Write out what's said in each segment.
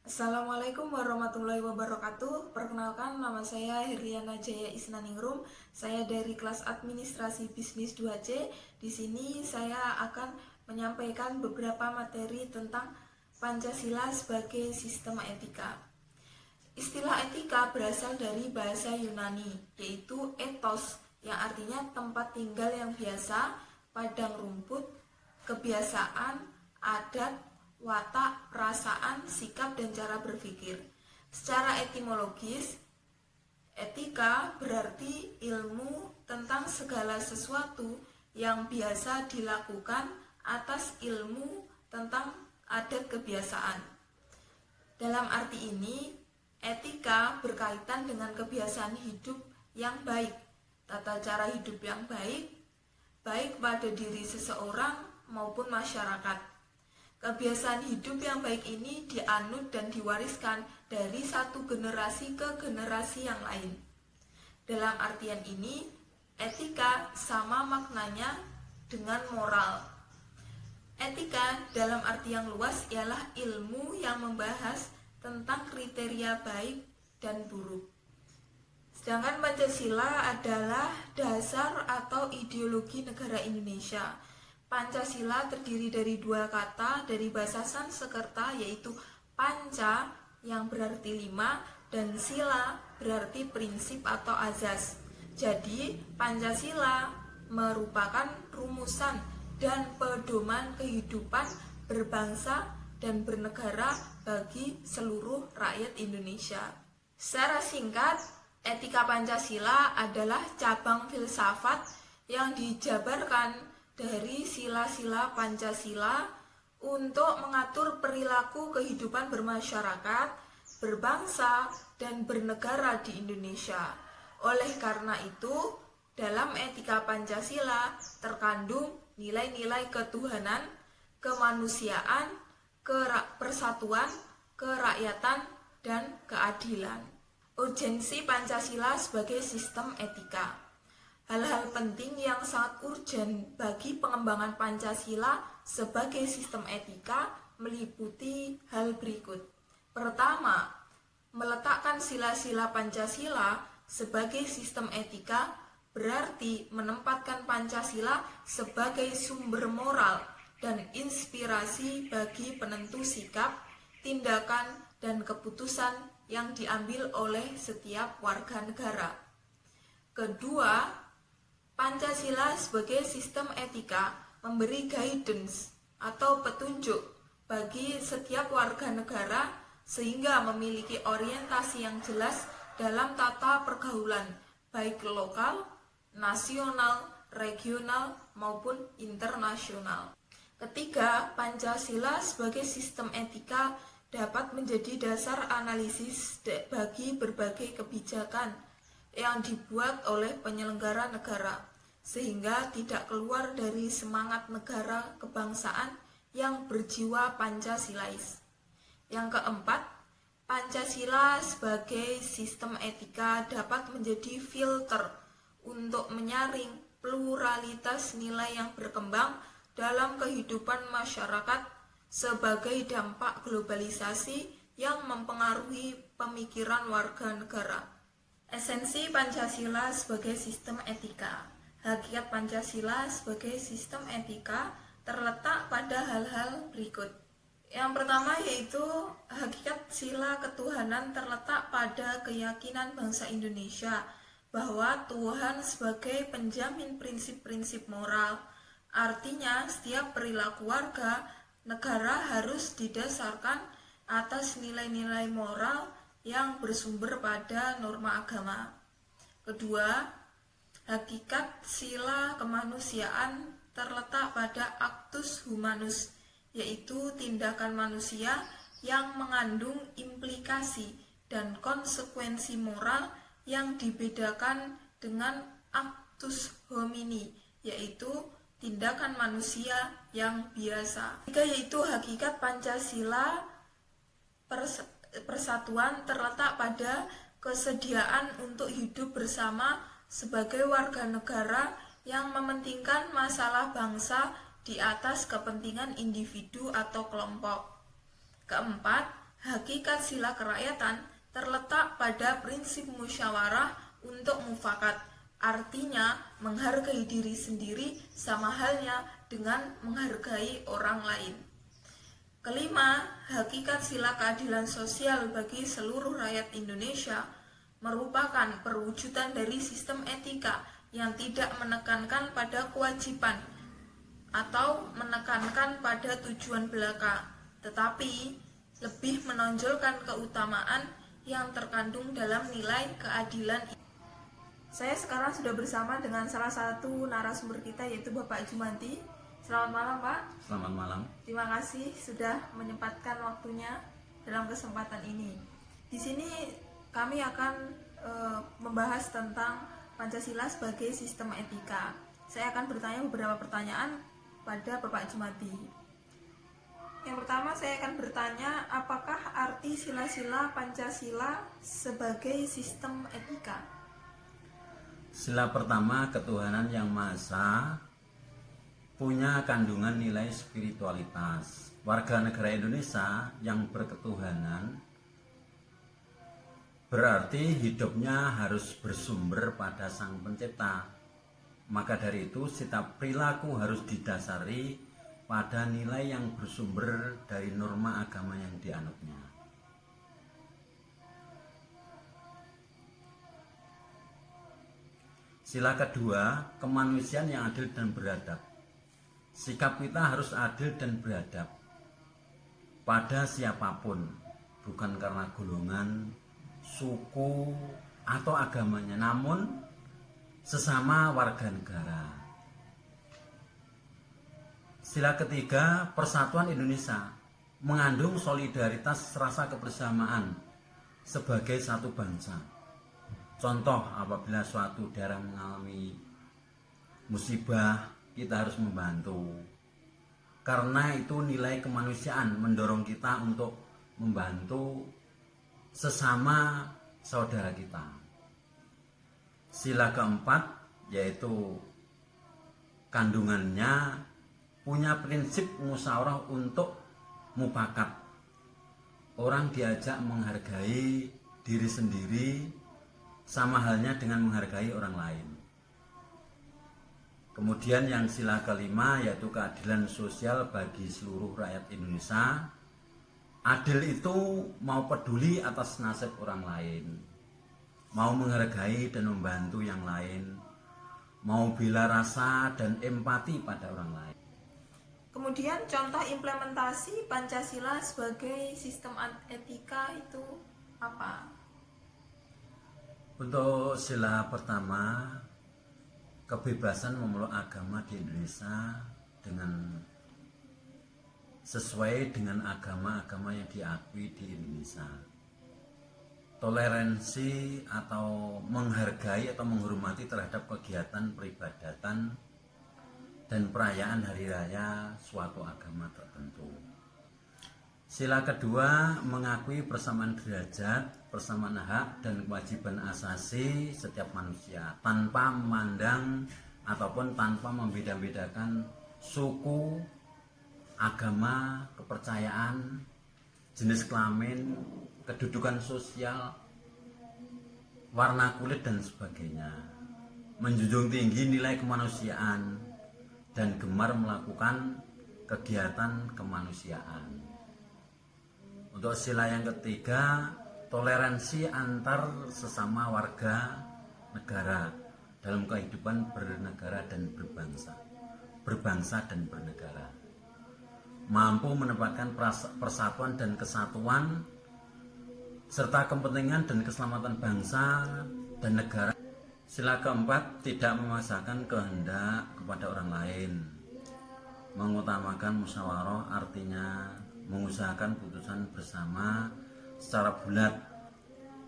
Assalamualaikum warahmatullahi wabarakatuh. Perkenalkan, nama saya Heriana Jaya Isnaningrum. Saya dari kelas Administrasi Bisnis 2C. Di sini saya akan menyampaikan beberapa materi tentang Pancasila sebagai sistem etika. Istilah etika berasal dari bahasa Yunani, yaitu ethos, yang artinya tempat tinggal yang biasa, padang rumput, kebiasaan, adat, watak, perasaan, sikap, dan cara berpikir. Secara etimologis, etika berarti ilmu tentang segala sesuatu yang biasa dilakukan atas ilmu tentang adat kebiasaan. Dalam arti ini, etika berkaitan dengan kebiasaan hidup yang baik, tata cara hidup yang baik, baik pada diri seseorang maupun masyarakat. Kebiasaan hidup yang baik ini dianut dan diwariskan dari satu generasi ke generasi yang lain. Dalam artian ini, etika sama maknanya dengan moral. Etika dalam arti yang luas ialah ilmu yang membahas tentang kriteria baik dan buruk. Sedangkan Pancasila adalah dasar atau ideologi negara Indonesia. Pancasila terdiri dari dua kata dari bahasa Sanskerta, yaitu panca yang berarti 5 dan sila berarti prinsip atau azas. Jadi Pancasila merupakan rumusan dan pedoman kehidupan berbangsa dan bernegara bagi seluruh rakyat Indonesia. Secara singkat, etika Pancasila adalah cabang filsafat yang dijabarkan dari sila-sila Pancasila untuk mengatur perilaku kehidupan bermasyarakat, berbangsa, dan bernegara di Indonesia. Oleh karena itu, dalam etika Pancasila terkandung nilai-nilai ketuhanan, kemanusiaan, persatuan, kerakyatan, dan keadilan. Urgensi Pancasila sebagai sistem etika. Hal-hal penting yang sangat urgen bagi pengembangan Pancasila sebagai sistem etika meliputi hal berikut. Pertama, meletakkan sila-sila Pancasila sebagai sistem etika berarti menempatkan Pancasila sebagai sumber moral dan inspirasi bagi penentu sikap, tindakan, dan keputusan yang diambil oleh setiap warga negara. Kedua, Pancasila sebagai sistem etika memberi guidance atau petunjuk bagi setiap warga negara sehingga memiliki orientasi yang jelas dalam tata pergaulan baik lokal, nasional, regional, maupun internasional. Ketiga, Pancasila sebagai sistem etika dapat menjadi dasar analisis bagi berbagai kebijakan yang dibuat oleh penyelenggara negara, sehingga tidak keluar dari semangat negara kebangsaan yang berjiwa Pancasilais. Yang keempat, Pancasila sebagai sistem etika dapat menjadi filter untuk menyaring pluralitas nilai yang berkembang dalam kehidupan masyarakat sebagai dampak globalisasi yang mempengaruhi pemikiran warga negara. Esensi Pancasila sebagai sistem etika. Hakikat Pancasila sebagai sistem etika terletak pada hal-hal berikut. Yang pertama yaitu hakikat sila ketuhanan terletak pada keyakinan bangsa Indonesia bahwa Tuhan sebagai penjamin prinsip-prinsip moral. Artinya setiap perilaku warga negara harus didasarkan atas nilai-nilai moral yang bersumber pada norma agama. Kedua, hakikat sila kemanusiaan terletak pada actus humanus, yaitu tindakan manusia yang mengandung implikasi dan konsekuensi moral yang dibedakan dengan actus homini, yaitu tindakan manusia yang biasa. Ketiga yaitu hakikat Pancasila persatuan terletak pada kesediaan untuk hidup bersama sebagai warga negara yang mementingkan masalah bangsa di atas kepentingan individu atau kelompok. Keempat, Hakikat sila kerakyatan terletak pada prinsip musyawarah untuk mufakat, artinya menghargai diri sendiri sama halnya dengan menghargai orang lain. Kelima, hakikat sila keadilan sosial bagi seluruh rakyat Indonesia merupakan perwujudan dari sistem etika yang tidak menekankan pada kewajiban atau menekankan pada tujuan belaka, tetapi lebih menonjolkan keutamaan yang terkandung dalam nilai keadilan. Saya sekarang sudah bersama dengan salah satu narasumber kita, yaitu Bapak Jumanti. Selamat malam, Pak. Selamat malam. Terima kasih sudah menyempatkan waktunya dalam kesempatan ini. Di sini kami akan membahas tentang Pancasila sebagai sistem etika. Saya akan bertanya beberapa pertanyaan pada Bapak Jumanti. Yang pertama, saya akan bertanya, apakah arti sila-sila Pancasila sebagai sistem etika? Sila pertama, ketuhanan yang Maha Esa, punya kandungan nilai spiritualitas. Warga negara Indonesia yang berketuhanan berarti hidupnya harus bersumber pada Sang Pencipta. Maka dari itu, setiap perilaku harus didasari pada nilai yang bersumber dari norma agama yang dianutnya. Sila kedua, kemanusiaan yang adil dan beradab. Sikap kita harus adil dan beradab pada siapapun, bukan karena golongan, suku, atau agamanya, namun sesama warga negara. Sila ketiga, persatuan Indonesia mengandung solidaritas rasa kebersamaan sebagai satu bangsa. Contoh, apabila suatu daerah mengalami musibah, kita harus membantu. Karena itu nilai kemanusiaan mendorong kita untuk membantu sesama saudara kita. Sila keempat, yaitu kandungannya punya prinsip musyawarah untuk mufakat. Orang diajak menghargai diri sendiri sama halnya dengan menghargai orang lain. Kemudian yang sila kelima, yaitu keadilan sosial bagi seluruh rakyat Indonesia. Adil itu mau peduli atas nasib orang lain, mau menghargai dan membantu yang lain, mau bela rasa dan empati pada orang lain. Kemudian contoh implementasi Pancasila sebagai sistem etika itu apa? Untuk sila pertama, kebebasan memeluk agama di Indonesia sesuai dengan agama-agama yang diakui di Indonesia. Toleransi atau menghargai atau menghormati terhadap kegiatan peribadatan dan perayaan hari raya suatu agama tertentu. Sila kedua, mengakui persamaan derajat, persamaan hak dan kewajiban asasi setiap manusia tanpa memandang ataupun tanpa membeda-bedakan suku, agama, kepercayaan, jenis kelamin, kedudukan sosial, warna kulit dan sebagainya. Menjunjung tinggi nilai kemanusiaan dan gemar melakukan kegiatan kemanusiaan. Untuk sila yang ketiga, toleransi antar sesama warga negara dalam kehidupan bernegara dan berbangsa dan bernegara. Mampu menempatkan persatuan dan kesatuan serta kepentingan dan keselamatan bangsa dan negara. Sila keempat, tidak memaksakan kehendak kepada orang lain. Mengutamakan musyawarah, artinya mengusahakan putusan bersama secara bulat,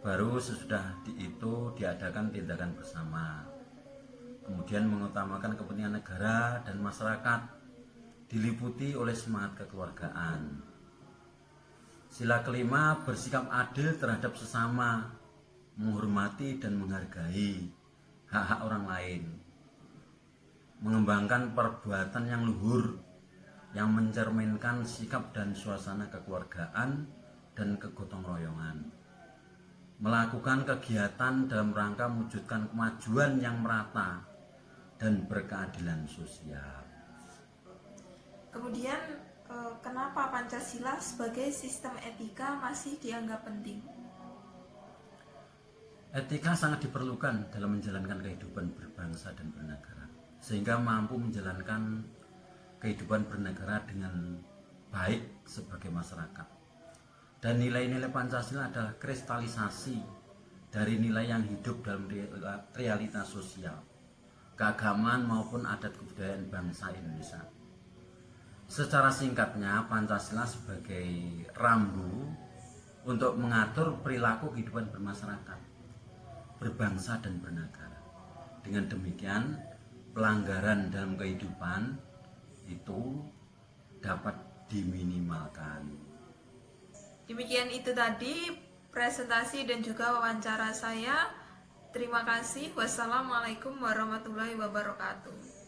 baru sesudah itu diadakan tindakan bersama. Kemudian mengutamakan kepentingan negara dan masyarakat, diliputi oleh semangat kekeluargaan. Sila kelima, bersikap adil terhadap sesama, menghormati dan menghargai hak-hak orang lain, mengembangkan perbuatan yang luhur yang mencerminkan sikap dan suasana kekeluargaan dan kegotong royongan. Melakukan kegiatan dalam rangka mewujudkan kemajuan yang merata dan berkeadilan sosial. Kemudian, kenapa Pancasila sebagai sistem etika masih dianggap penting? Etika sangat diperlukan dalam menjalankan kehidupan berbangsa dan bernegara, sehingga mampu menjalankan kehidupan bernegara dengan baik sebagai masyarakat. Dan nilai-nilai Pancasila adalah kristalisasi dari nilai yang hidup dalam realitas sosial, keagamaan maupun adat kebudayaan bangsa Indonesia. Secara singkatnya, Pancasila sebagai rambu untuk mengatur perilaku kehidupan bermasyarakat, berbangsa dan bernegara. Dengan demikian, pelanggaran dalam kehidupan itu dapat diminimalkan. Demikian itu tadi presentasi dan juga wawancara saya. Terima kasih. Wassalamualaikum warahmatullahi wabarakatuh.